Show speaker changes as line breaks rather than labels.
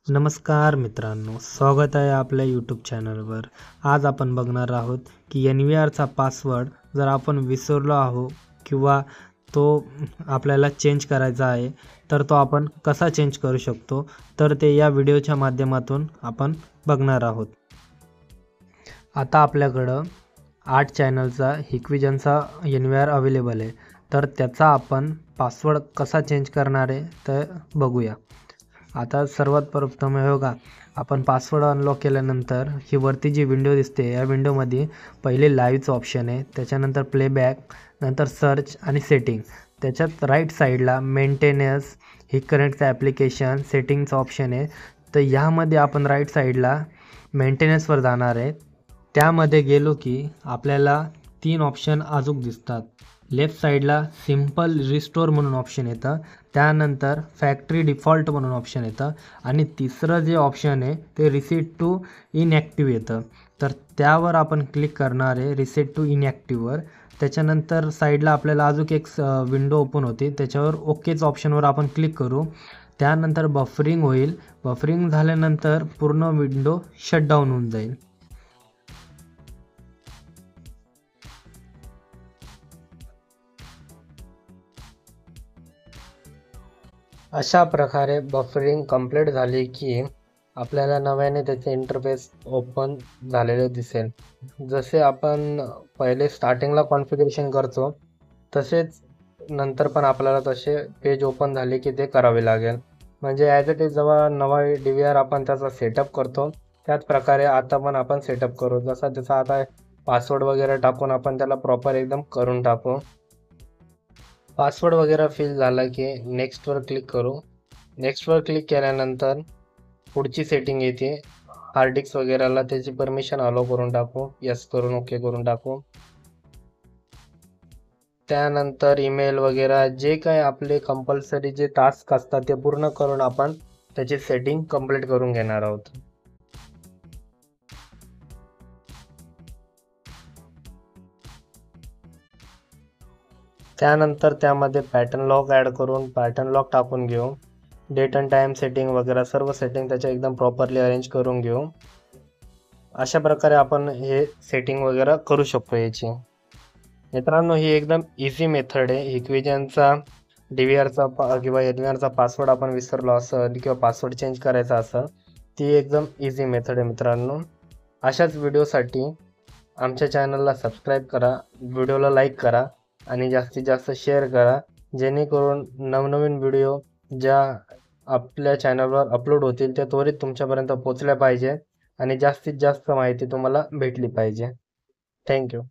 नमस्कार मित्रांनो, स्वागत आहे आपल्या यूट्यूब चॅनलवर। आज आपण बघणार आहोत की NVRचा पासवर्ड जर आपण विसरलो आहो किंवा तो आपल्याला चेंज करायचा आहे तर तो आपण कसा चेंज करू शकतो, तर ते या व्हिडिओच्या माध्यमातून आपण बघणार आहोत। आता आपल्याकडं 8 चॅनलचा हिक्विजनचा NVR अवेलेबल आहे, तर त्याचा आपण पासवर्ड कसा चेंज करणार आहे तर बघूया। आता सर्वात प्रथम हे बघा, आपण पासवर्ड अनलॉक केल्यानंतर ही वरती जी विंडो दिसते या विंडोमध्ये पहिले लाईव्हचं ऑप्शन आहे, त्याच्यानंतर प्लेबॅक, नंतर सर्च आणि सेटिंग। त्याच्यात राईट साईडला मेंटेनन्स, ही कनेक्टचं ॲप्लिकेशन, सेटिंगचं ऑप्शन आहे। तर ह्यामध्ये आपण राईट साईडला मेंटेनन्सवर जाणार आहे। त्यामध्ये गेलो की आपल्याला 3 ऑप्शन अजून दिसतात। लेफ्ट साईडला सिंपल रिस्टोर म्हणून ऑप्शन येतं, त्यानंतर फॅक्टरी डिफॉल्ट म्हणून ऑप्शन येतं आणि तिसरं जे ऑप्शन आहे ते रिसेट टू इनॲक्टिव्ह येतं। तर त्यावर आपण क्लिक करणार आहे, रिसेट टू इनॲक्टिव्हवर। त्याच्यानंतर साईडला आपल्याला अजून एक विंडो ओपन होते, त्याच्यावर ओकेच ऑप्शनवर आपण क्लिक करू। त्यानंतर बफरिंग होईल, बफरिंग झाल्यानंतर पूर्ण विंडो शटडाऊन होऊन जाईल। अशा प्रकारे बफरिंग कंप्लीट झाली की आपल्याला नव्याने त्याचे इंटरफेस ओपन झालेले दिसेल। जसे आपण पहिले स्टार्टिंगला कॉन्फिगरेशन करतो तसेच नंतर पण आपल्याला तसे पेज ओपन झाले की ते करावे लागेल। म्हणजे ॲज इट इज जेव्हा नवा DVR आपण त्याचा सेटअप करतो त्याच प्रकारे आता पण आपण सेटअप करू। जसा त्याचा आता पासवर्ड वगैरे टाकून आपण त्याला प्रॉपर एकदम करून टाकू। पासवर्ड वगैरे फिल झाला की नेक्स्टवर क्लिक करू। नेक्स्टवर क्लिक केल्यानंतर पुढची सेटिंग येते, हार्ड डिस्क वगैरेला त्याची परमिशन अलाउ करून टाकू, यस करून ओके करून टाकू। त्यानंतर ईमेल वगैरे जे काही आपले कंपल्सरी जे टास्क असतात ते पूर्ण करून आपण त्याची सेटिंग कंप्लीट करून घेणार आहोत। त्यानंतर त्यामध्ये पॅटर्न लॉक ॲड करून पॅटर्न लॉक टाकून घेऊ। डेट अँड टाईम सेटिंग वगैरे सर्व सेटिंग त्याच्या एकदम प्रॉपरली अरेंज करून घेऊ। अशा प्रकारे आपण हे सेटिंग वगैरे करू शकतो याची। मित्रांनो, ही एकदम इझी मेथड आहे। हिक्विजनचा DVRचा किंवा NVRचा पासवर्ड आपण विसरलो असेल किंवा पासवर्ड चेंज करायचा असेल, ती एकदम इझी मेथड आहे मित्रांनो। अशाच व्हिडिओसाठी आमच्या चॅनलला सबस्क्राईब करा, व्हिडिओला लाईक करा आणि जास्तीत जास्त शेअर करा, जेणेकरून नवनवीन व्हिडिओ ज्या आपल्या चॅनलवर अपलोड होतील त्या त्वरित तुमच्यापर्यंत पोहोचल्या पाहिजे आणि जास्तीत जास्त माहिती तुम्हाला भेटली पाहिजे। थँक्यू।